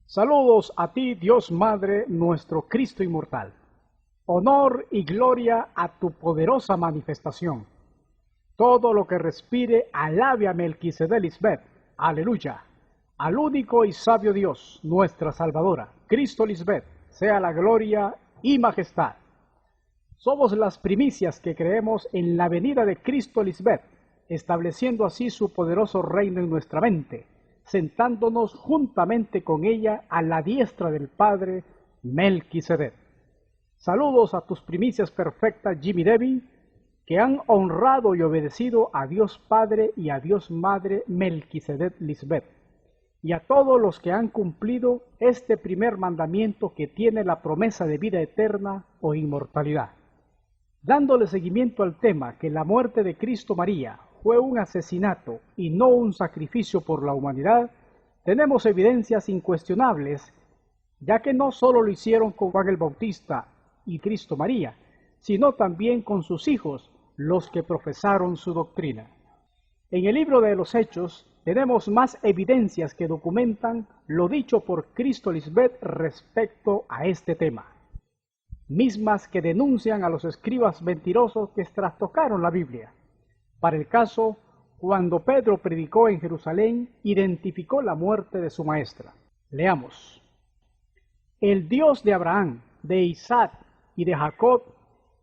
Saludos a ti, Dios Madre, nuestro Cristo inmortal. Honor y gloria a tu poderosa manifestación. Todo lo que respire, alabe a Melquisedec Lisbeth. Aleluya. Al único y sabio Dios, nuestra Salvadora, Cristo Lisbeth, sea la gloria y majestad. Somos las primicias que creemos en la venida de Cristo Lisbeth, estableciendo así su poderoso reino en nuestra mente, sentándonos juntamente con ella a la diestra del Padre Melquisedec. Saludos a tus primicias perfectas, Jimmy Debbie, que han honrado y obedecido a Dios Padre y a Dios Madre Melquisedec Lisbeth, y a todos los que han cumplido este primer mandamiento que tiene la promesa de vida eterna o inmortalidad. Dándole seguimiento al tema que la muerte de Cristo María fue un asesinato y no un sacrificio por la humanidad, tenemos evidencias incuestionables, ya que no solo lo hicieron con Juan el Bautista y Cristo María, sino también con sus hijos, los que profesaron su doctrina. En el libro de los Hechos tenemos más evidencias que documentan lo dicho por Cristo Lisbeth respecto a este tema, mismas que denuncian a los escribas mentirosos que trastocaron la Biblia. Para el caso, cuando Pedro predicó en Jerusalén, identificó la muerte de su maestra. Leamos. El Dios de Abraham, de Isaac y de Jacob,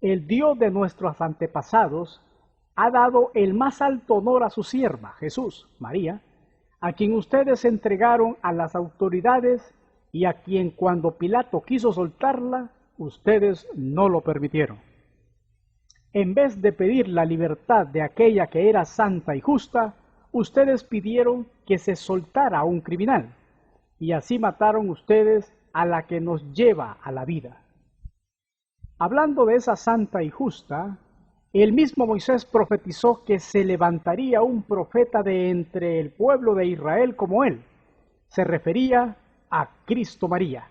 el Dios de nuestros antepasados, ha dado el más alto honor a su sierva, Jesús, María, a quien ustedes entregaron a las autoridades y a quien cuando Pilato quiso soltarla, ustedes no lo permitieron. En vez de pedir la libertad de aquella que era santa y justa, ustedes pidieron que se soltara a un criminal, y así mataron ustedes a la que nos lleva a la vida. Hablando de esa santa y justa, el mismo Moisés profetizó que se levantaría un profeta de entre el pueblo de Israel como él. Se refería a Cristo María,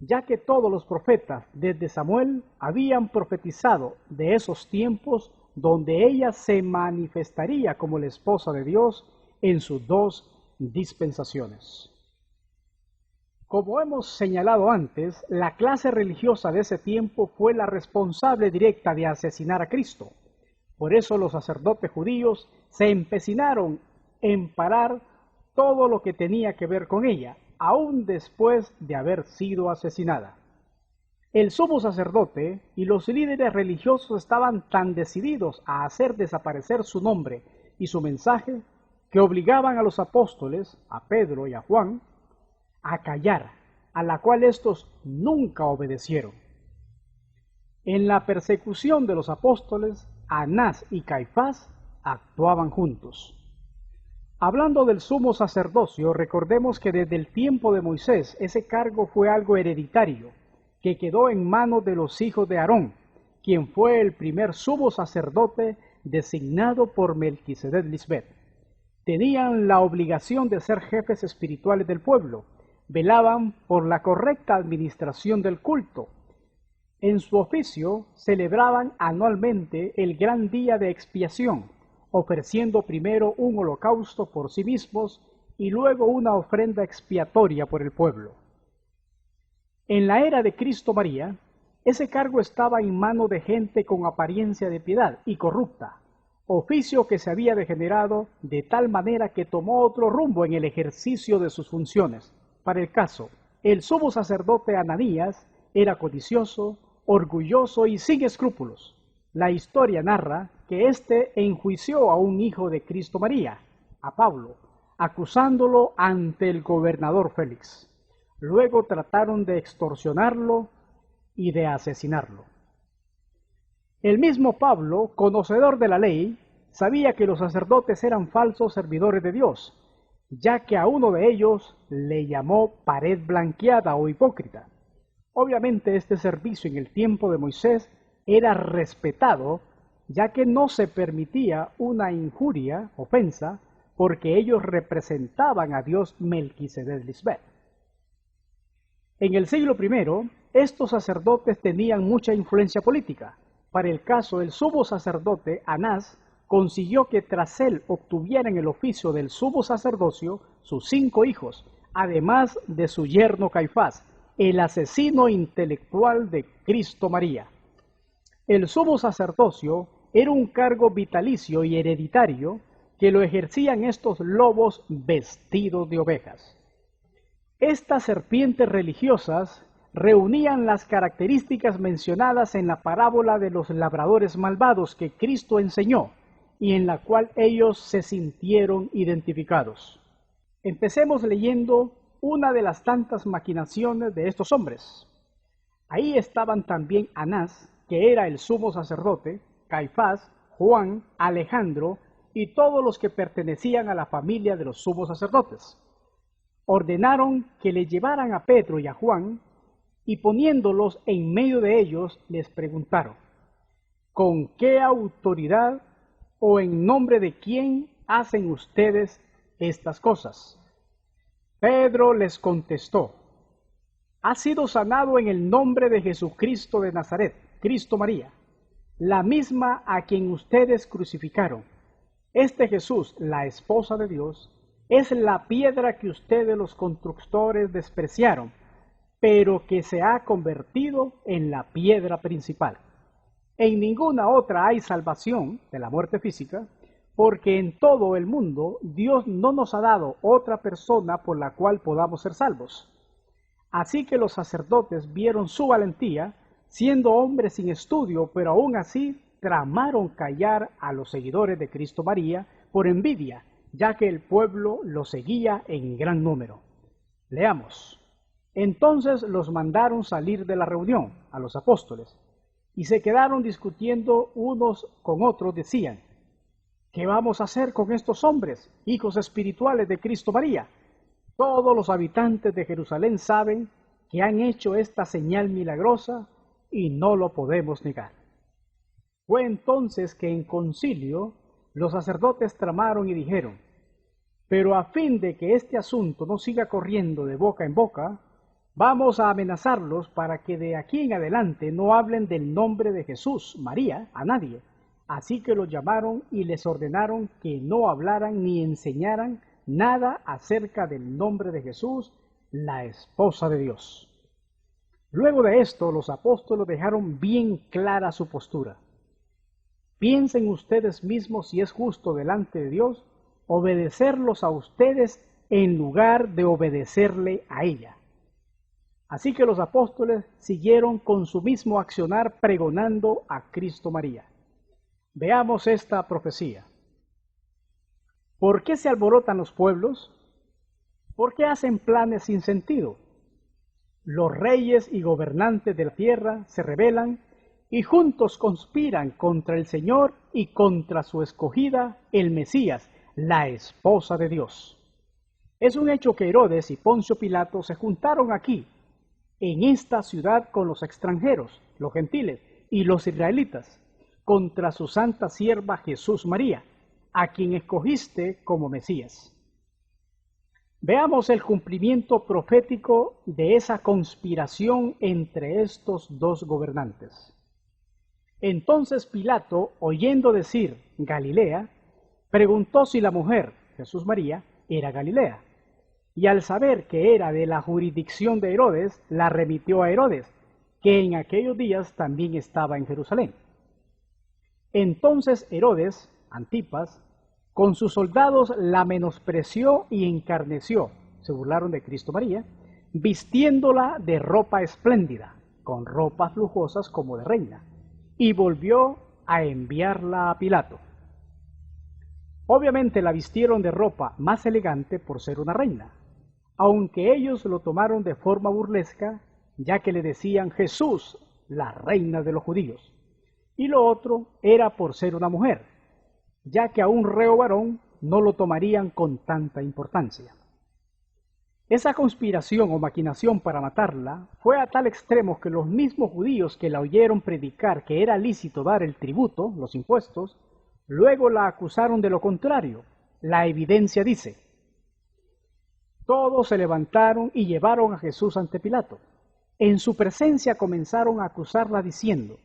ya que todos los profetas desde Samuel habían profetizado de esos tiempos donde ella se manifestaría como la esposa de Dios en sus dos dispensaciones. Como hemos señalado antes, la clase religiosa de ese tiempo fue la responsable directa de asesinar a Cristo. Por eso los sacerdotes judíos se empecinaron en parar todo lo que tenía que ver con ella, aún después de haber sido asesinada. El sumo sacerdote y los líderes religiosos estaban tan decididos a hacer desaparecer su nombre y su mensaje que obligaban a los apóstoles, a Pedro y a Juan, a callar, a la cual estos nunca obedecieron. En la persecución de los apóstoles, Anás y Caifás actuaban juntos. Hablando del sumo sacerdocio, recordemos que desde el tiempo de Moisés ese cargo fue algo hereditario, que quedó en manos de los hijos de Aarón, quien fue el primer sumo sacerdote designado por Melquisedec Lisbeth. Tenían la obligación de ser jefes espirituales del pueblo, velaban por la correcta administración del culto. En su oficio celebraban anualmente el gran día de expiación, ofreciendo primero un holocausto por sí mismos y luego una ofrenda expiatoria por el pueblo. En la era de Cristo María, ese cargo estaba en manos de gente con apariencia de piedad y corrupta, oficio que se había degenerado de tal manera que tomó otro rumbo en el ejercicio de sus funciones. Para el caso, el sumo sacerdote Ananías era codicioso, orgulloso y sin escrúpulos. La historia narra que éste enjuició a un hijo de Cristo María, a Pablo, acusándolo ante el gobernador Félix. Luego trataron de extorsionarlo y de asesinarlo. El mismo Pablo, conocedor de la ley, sabía que los sacerdotes eran falsos servidores de Dios, ya que a uno de ellos le llamó pared blanqueada o hipócrita. Obviamente este servicio en el tiempo de Moisés era respetado, ya que no se permitía una injuria, ofensa, porque ellos representaban a Dios Melquisedec Lisbeth. En el siglo I, estos sacerdotes tenían mucha influencia política. Para el caso, el sumo sacerdote Anás consiguió que tras él obtuvieran el oficio del sumo sacerdocio sus 5 hijos, además de su yerno Caifás, el asesino intelectual de Cristo María. El sumo sacerdocio era un cargo vitalicio y hereditario que lo ejercían estos lobos vestidos de ovejas. Estas serpientes religiosas reunían las características mencionadas en la parábola de los labradores malvados que Cristo enseñó y en la cual ellos se sintieron identificados. Empecemos leyendo una de las tantas maquinaciones de estos hombres. Ahí estaban también Anás, que era el sumo sacerdote, Caifás, Juan, Alejandro y todos los que pertenecían a la familia de los sumos sacerdotes. Ordenaron que le llevaran a Pedro y a Juan, y poniéndolos en medio de ellos, les preguntaron: ¿con qué autoridad o en nombre de quién hacen ustedes estas cosas? Pedro les contestó: ha sido sanado en el nombre de Jesucristo de Nazaret, Cristo María, la misma a quien ustedes crucificaron. Este Jesús, la esposa de Dios, es la piedra que ustedes los constructores despreciaron, pero que se ha convertido en la piedra principal. En ninguna otra hay salvación de la muerte física, porque en todo el mundo Dios no nos ha dado otra persona por la cual podamos ser salvos. Así que los sacerdotes vieron su valentía, siendo hombres sin estudio, pero aún así tramaron callar a los seguidores de Cristo María por envidia, ya que el pueblo los seguía en gran número. Leamos. Entonces los mandaron salir de la reunión a los apóstoles, y se quedaron discutiendo unos con otros. Decían: ¿qué vamos a hacer con estos hombres, hijos espirituales de Cristo María? Todos los habitantes de Jerusalén saben que han hecho esta señal milagrosa y no lo podemos negar. Fue entonces que en concilio los sacerdotes tramaron y dijeron: pero a fin de que este asunto no siga corriendo de boca en boca, vamos a amenazarlos para que de aquí en adelante no hablen del nombre de Jesús, María, a nadie. Así que los llamaron y les ordenaron que no hablaran ni enseñaran nada acerca del nombre de Jesús, la esposa de Dios. Luego de esto, los apóstoles dejaron bien clara su postura. Piensen ustedes mismos si es justo delante de Dios obedecerlos a ustedes en lugar de obedecerle a ella. Así que los apóstoles siguieron con su mismo accionar pregonando a Cristo María. Veamos esta profecía. ¿Por qué se alborotan los pueblos? ¿Por qué hacen planes sin sentido? Los reyes y gobernantes de la tierra se rebelan y juntos conspiran contra el Señor y contra su escogida, el Mesías, la esposa de Dios. Es un hecho que Herodes y Poncio Pilato se juntaron aquí, en esta ciudad, con los extranjeros, los gentiles y los israelitas, contra su santa sierva Jesús María, a quien escogiste como Mesías. Veamos el cumplimiento profético de esa conspiración entre estos dos gobernantes. Entonces Pilato, oyendo decir Galilea, preguntó si la mujer, Jesús María, era Galilea. Y al saber que era de la jurisdicción de Herodes, la remitió a Herodes, que en aquellos días también estaba en Jerusalén. Entonces Herodes, Antipas, con sus soldados la menospreció y encarneció, se burlaron de Cristo María, vistiéndola de ropa espléndida, con ropas lujosas como de reina, y volvió a enviarla a Pilato. Obviamente la vistieron de ropa más elegante por ser una reina, aunque ellos lo tomaron de forma burlesca, ya que le decían Jesús, la reina de los judíos, y lo otro era por ser una mujer, ya que a un reo varón no lo tomarían con tanta importancia. Esa conspiración o maquinación para matarla fue a tal extremo que los mismos judíos que la oyeron predicar que era lícito dar el tributo, los impuestos, luego la acusaron de lo contrario. La evidencia dice: todos se levantaron y llevaron a Jesús ante Pilato. En su presencia comenzaron a acusarla diciendo: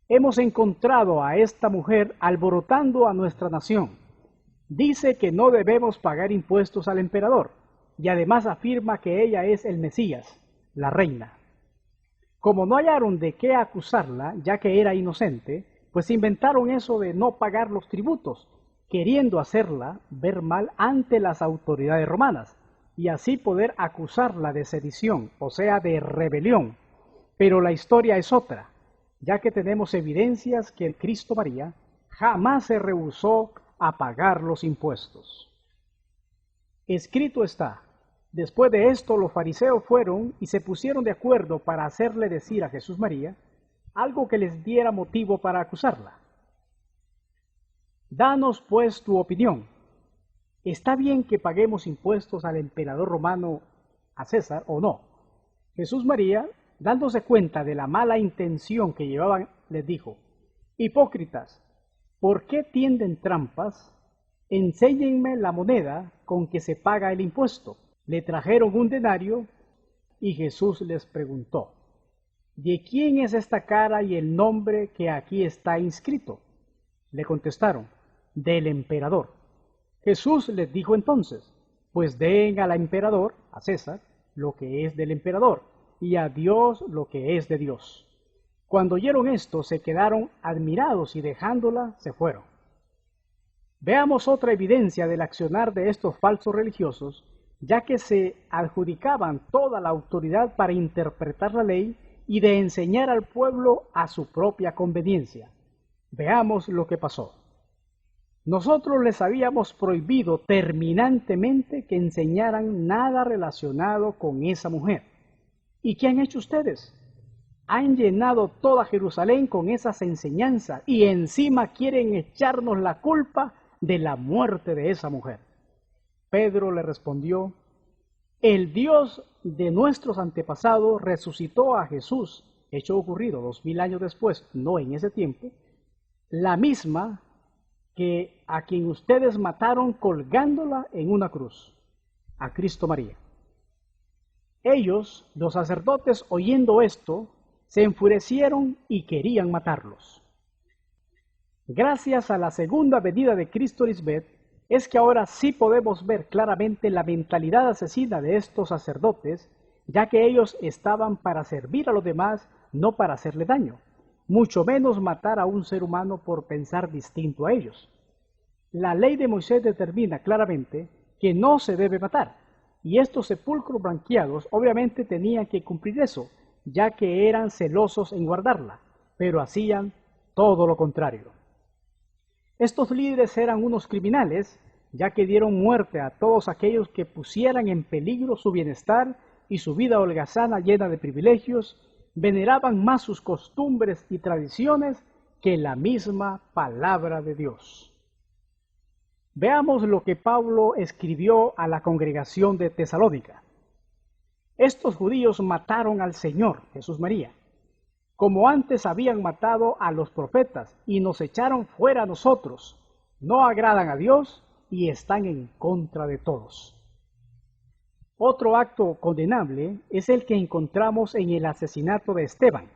hemos encontrado a esta mujer alborotando a nuestra nación. Dice que no debemos pagar impuestos al emperador, y además afirma que ella es el Mesías, la reina. Como no hallaron de qué acusarla, ya que era inocente, pues inventaron eso de no pagar los tributos, queriendo hacerla ver mal ante las autoridades romanas, y así poder acusarla de sedición, o sea, de rebelión. Pero la historia es otra, ya que tenemos evidencias que el Cristo María jamás se rehusó a pagar los impuestos. Escrito está: después de esto los fariseos fueron y se pusieron de acuerdo para hacerle decir a Jesús María algo que les diera motivo para acusarla. Danos pues tu opinión. ¿Está bien que paguemos impuestos al emperador romano, a César, o no? Jesús María, dándose cuenta de la mala intención que llevaban, les dijo: hipócritas, ¿por qué tienden trampas? Enséñenme la moneda con que se paga el impuesto. Le trajeron un denario y Jesús les preguntó: ¿de quién es esta cara y el nombre que aquí está inscrito? Le contestaron: del emperador. Jesús les dijo entonces: pues den al emperador, a César, lo que es del emperador, y a Dios lo que es de Dios. Cuando oyeron esto, se quedaron admirados y dejándola, se fueron. Veamos otra evidencia del accionar de estos falsos religiosos, ya que se adjudicaban toda la autoridad para interpretar la ley y de enseñar al pueblo a su propia conveniencia. Veamos lo que pasó. Nosotros les habíamos prohibido terminantemente que enseñaran nada relacionado con esa mujer. ¿Y qué han hecho ustedes? Han llenado toda Jerusalén con esas enseñanzas y encima quieren echarnos la culpa de la muerte de esa mujer. Pedro le respondió: el Dios de nuestros antepasados resucitó a Jesús, hecho ocurrido 2000 años después, no en ese tiempo, la misma que a quien ustedes mataron colgándola en una cruz, a Cristo María. Ellos, los sacerdotes, oyendo esto, se enfurecieron y querían matarlos. Gracias a la segunda venida de Cristo Lisbeth, es que ahora sí podemos ver claramente la mentalidad asesina de estos sacerdotes, ya que ellos estaban para servir a los demás, no para hacerle daño, mucho menos matar a un ser humano por pensar distinto a ellos. La ley de Moisés determina claramente que no se debe matar, y estos sepulcros blanqueados obviamente tenían que cumplir eso, ya que eran celosos en guardarla, pero hacían todo lo contrario. Estos líderes eran unos criminales, ya que dieron muerte a todos aquellos que pusieran en peligro su bienestar y su vida holgazana llena de privilegios, veneraban más sus costumbres y tradiciones que la misma palabra de Dios. Veamos lo que Pablo escribió a la congregación de Tesalónica. Estos judíos mataron al Señor, Jesús María, como antes habían matado a los profetas, y nos echaron fuera a nosotros. No agradan a Dios y están en contra de todos. Otro acto condenable es el que encontramos en el asesinato de Esteban,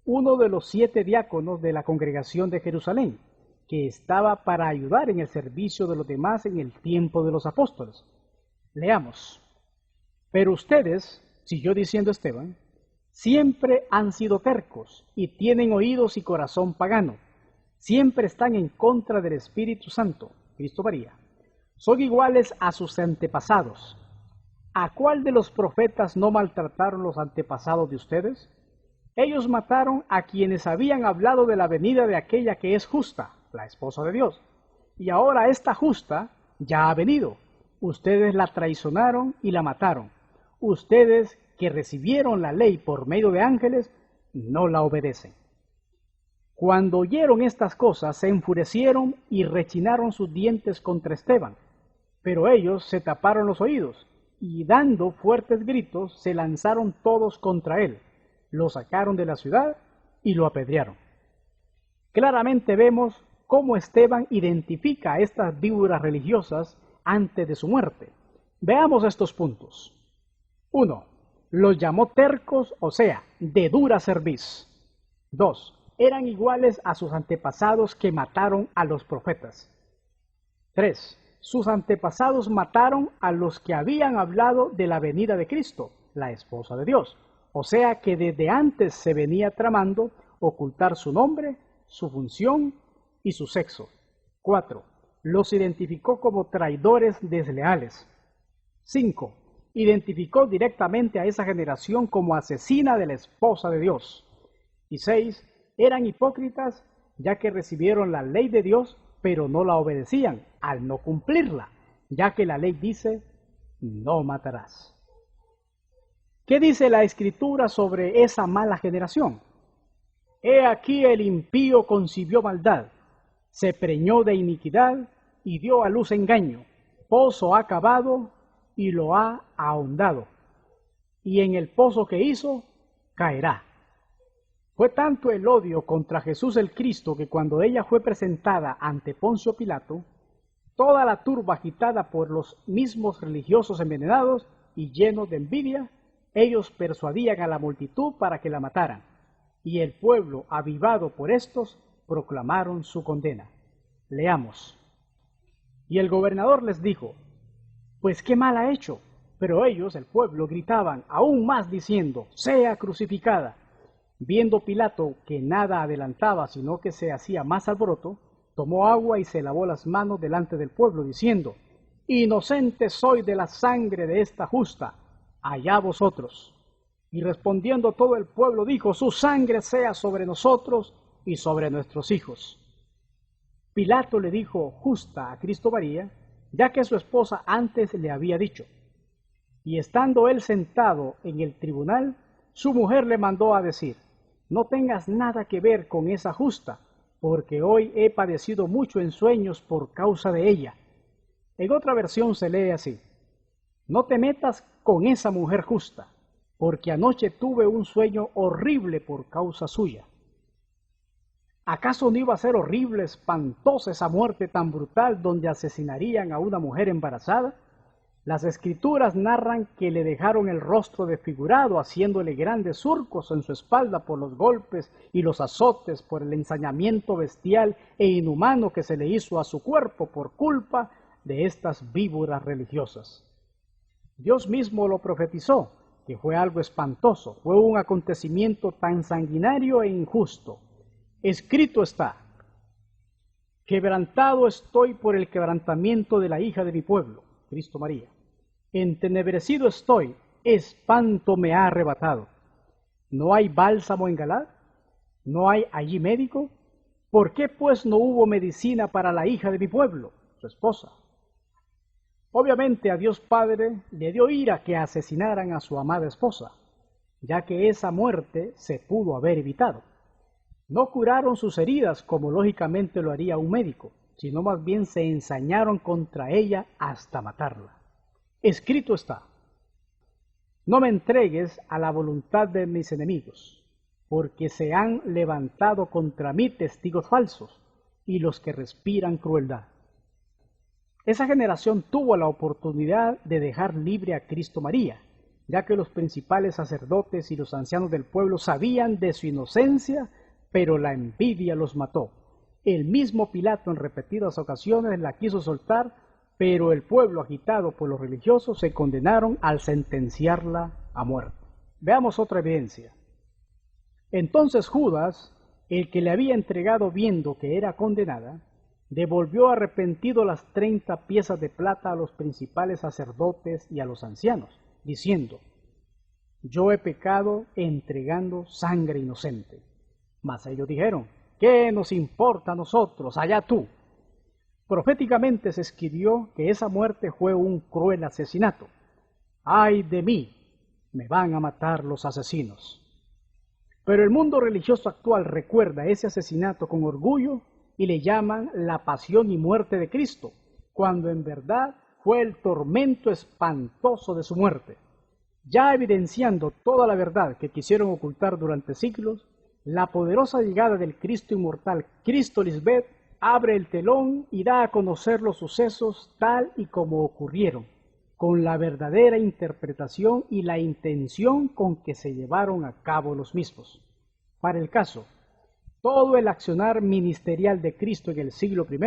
uno de los 7 diáconos de la congregación de Jerusalén, que estaba para ayudar en el servicio de los demás en el tiempo de los apóstoles. Leamos: pero ustedes, siguió diciendo Esteban, siempre han sido tercos y tienen oídos y corazón pagano. Siempre están en contra del Espíritu Santo, Cristo María. Son iguales a sus antepasados. ¿A cuál de los profetas no maltrataron los antepasados de ustedes? Ellos mataron a quienes habían hablado de la venida de aquella que es justa, la esposa de Dios. Y ahora esta justa ya ha venido. Ustedes la traicionaron y la mataron. Ustedes que recibieron la ley por medio de ángeles, no la obedecen. Cuando oyeron estas cosas, se enfurecieron y rechinaron sus dientes contra Esteban. Pero ellos se taparon los oídos y dando fuertes gritos, se lanzaron todos contra él. Lo sacaron de la ciudad y lo apedrearon. Claramente vemos cómo Esteban identifica a estas víboras religiosas antes de su muerte. Veamos estos puntos. 1. Los llamó tercos, o sea, de dura cerviz. 2. Eran iguales a sus antepasados que mataron a los profetas. 3. sus antepasados mataron a los que habían hablado de la venida de Cristo, la esposa de Dios. O sea que desde antes se venía tramando ocultar su nombre, su función y su sexo. 4. Los identificó como traidores desleales. 5. Identificó directamente a esa generación como asesina de la esposa de Dios. Y 6. Eran hipócritas ya que recibieron la ley de Dios, pero no la obedecían al no cumplirla, ya que la ley dice, no matarás. ¿Qué dice la Escritura sobre esa mala generación? He aquí el impío concibió maldad, se preñó de iniquidad y dio a luz engaño. Pozo ha cavado y lo ha ahondado, y en el pozo que hizo caerá. Fue tanto el odio contra Jesús el Cristo que cuando ella fue presentada ante Poncio Pilato, toda la turba agitada por los mismos religiosos envenenados y llenos de envidia, ellos persuadían a la multitud para que la mataran, y el pueblo, avivado por estos, proclamaron su condena. Leamos. Y el gobernador les dijo, pues qué mal ha hecho. Pero ellos, el pueblo, gritaban aún más diciendo, sea crucificada. Viendo Pilato que nada adelantaba, sino que se hacía más alboroto, tomó agua y se lavó las manos delante del pueblo, diciendo, inocente soy de la sangre de esta justa, allá vosotros. Y respondiendo todo el pueblo dijo, su sangre sea sobre nosotros y sobre nuestros hijos. Pilato le dijo justa a Cristo María, ya que su esposa antes le había dicho. Y estando él sentado en el tribunal, su mujer le mandó a decir, no tengas nada que ver con esa justa, porque hoy he padecido mucho en sueños por causa de ella. En otra versión se lee así, no te metas con esa mujer justa, porque anoche tuve un sueño horrible por causa suya. ¿Acaso no iba a ser horrible, espantosa esa muerte tan brutal donde asesinarían a una mujer embarazada? Las escrituras narran que le dejaron el rostro desfigurado, haciéndole grandes surcos en su espalda por los golpes y los azotes, por el ensañamiento bestial e inhumano que se le hizo a su cuerpo por culpa de estas víboras religiosas. Dios mismo lo profetizó, que fue algo espantoso, fue un acontecimiento tan sanguinario e injusto. Escrito está, quebrantado estoy por el quebrantamiento de la hija de mi pueblo, Cristo María. Entenebrecido estoy, espanto me ha arrebatado. ¿No hay bálsamo en Galaad? ¿No hay allí médico? ¿Por qué pues no hubo medicina para la hija de mi pueblo, su esposa? Obviamente a Dios Padre le dio ira que asesinaran a su amada esposa, ya que esa muerte se pudo haber evitado. No curaron sus heridas como lógicamente lo haría un médico, sino más bien se ensañaron contra ella hasta matarla. Escrito está, no me entregues a la voluntad de mis enemigos, porque se han levantado contra mí testigos falsos y los que respiran crueldad. Esa generación tuvo la oportunidad de dejar libre a Cristo María, ya que los principales sacerdotes y los ancianos del pueblo sabían de su inocencia, pero la envidia los mató. El mismo Pilato en repetidas ocasiones la quiso soltar, pero el pueblo agitado por los religiosos se condenaron al sentenciarla a muerte. Veamos otra evidencia. Entonces Judas, el que le había entregado viendo que era condenada, devolvió arrepentido las 30 piezas de plata a los principales sacerdotes y a los ancianos, diciendo, yo he pecado entregando sangre inocente. Mas ellos dijeron, ¿qué nos importa a nosotros? Allá tú. Proféticamente se escribió que esa muerte fue un cruel asesinato. ¡Ay de mí! Me van a matar los asesinos. Pero el mundo religioso actual recuerda ese asesinato con orgullo y le llaman la pasión y muerte de Cristo, cuando en verdad fue el tormento espantoso de su muerte. Ya evidenciando toda la verdad que quisieron ocultar durante siglos, la poderosa llegada del Cristo inmortal, Cristo Lisbeth, abre el telón y da a conocer los sucesos tal y como ocurrieron, con la verdadera interpretación y la intención con que se llevaron a cabo los mismos. Para el caso, todo el accionar ministerial de Cristo en el siglo I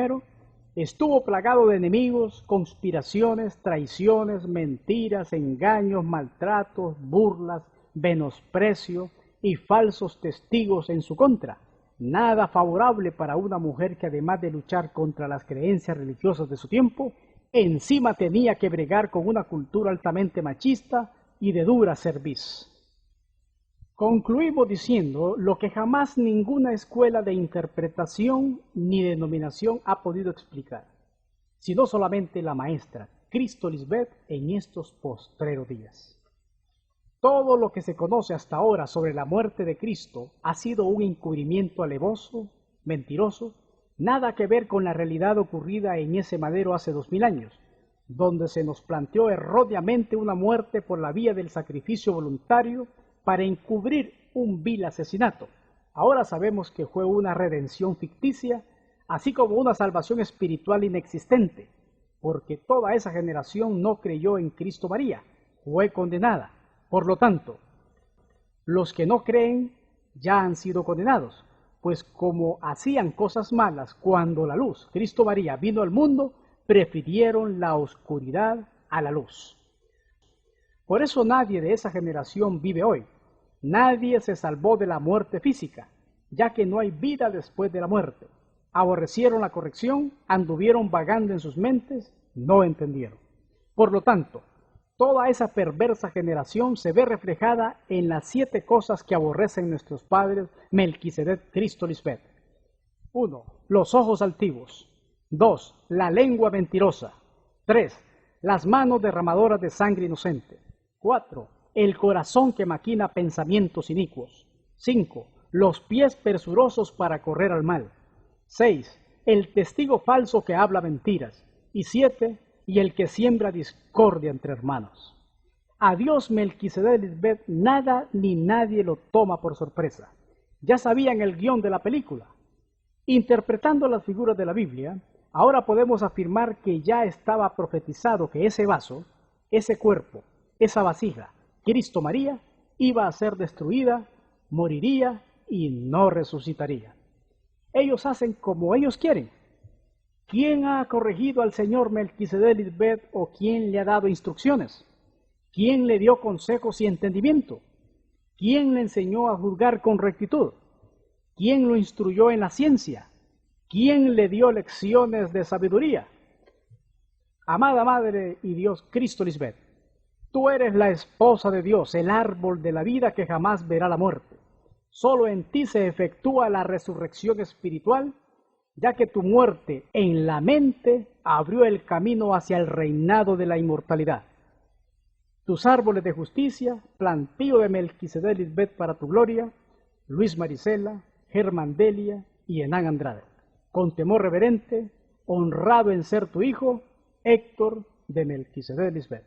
Estuvo plagado de enemigos, conspiraciones, traiciones, mentiras, engaños, maltratos, burlas, menosprecio y falsos testigos en su contra. Nada favorable para una mujer que, además de luchar contra las creencias religiosas de su tiempo, encima tenía que bregar con una cultura altamente machista y de dura cerviz. Concluimos diciendo lo que jamás ninguna escuela de interpretación ni denominación ha podido explicar, sino solamente la maestra Cristo Lisbeth en estos postreros días. Todo lo que se conoce hasta ahora sobre la muerte de Cristo ha sido un encubrimiento alevoso, mentiroso, nada que ver con la realidad ocurrida en ese madero hace 2000 años, donde se nos planteó erróneamente una muerte por la vía del sacrificio voluntario para encubrir un vil asesinato. Ahora sabemos que fue una redención ficticia, así como una salvación espiritual inexistente, porque toda esa generación no creyó en Cristo María, fue condenada. Por lo tanto, los que no creen ya han sido condenados, pues como hacían cosas malas cuando la luz, Cristo María, vino al mundo, prefirieron la oscuridad a la luz. Por eso nadie de esa generación vive hoy. Nadie se salvó de la muerte física, ya que no hay vida después de la muerte. Aborrecieron la corrección, anduvieron vagando en sus mentes, no entendieron. Por lo tanto, toda esa perversa generación se ve reflejada en las 7 cosas que aborrecen nuestros padres Melquisedec, Cristo Lisbeth. 1. Los ojos altivos. 2. La lengua mentirosa. 3. Las manos derramadoras de sangre inocente. 4. El corazón que maquina pensamientos inicuos. 5. Los pies presurosos para correr al mal. 6. El testigo falso que habla mentiras. Y 7. Y el que siembra discordia entre hermanos. A Dios Melquisedec Lisbeth nada ni nadie lo toma por sorpresa. Ya sabían el guión de la película. Interpretando las figuras de la Biblia, ahora podemos afirmar que ya estaba profetizado que ese vaso, ese cuerpo, esa vasija, Cristo María, iba a ser destruida, moriría y no resucitaría. Ellos hacen como ellos quieren. ¿Quién ha corregido al señor Melquisedec Lisbeth o quién le ha dado instrucciones? ¿Quién le dio consejos y entendimiento? ¿Quién le enseñó a juzgar con rectitud? ¿Quién lo instruyó en la ciencia? ¿Quién le dio lecciones de sabiduría? Amada Madre y Dios Cristo Lisbeth, tú eres la esposa de Dios, el árbol de la vida que jamás verá la muerte. Solo en ti se efectúa la resurrección espiritual, ya que tu muerte en la mente abrió el camino hacia el reinado de la inmortalidad. Tus árboles de justicia, plantío de Melquisedec Lisbeth para tu gloria, Luis Marisela, Germán Delia y Hernán Andrade. Con temor reverente, honrado en ser tu hijo, Héctor de Melquisedec Lisbeth.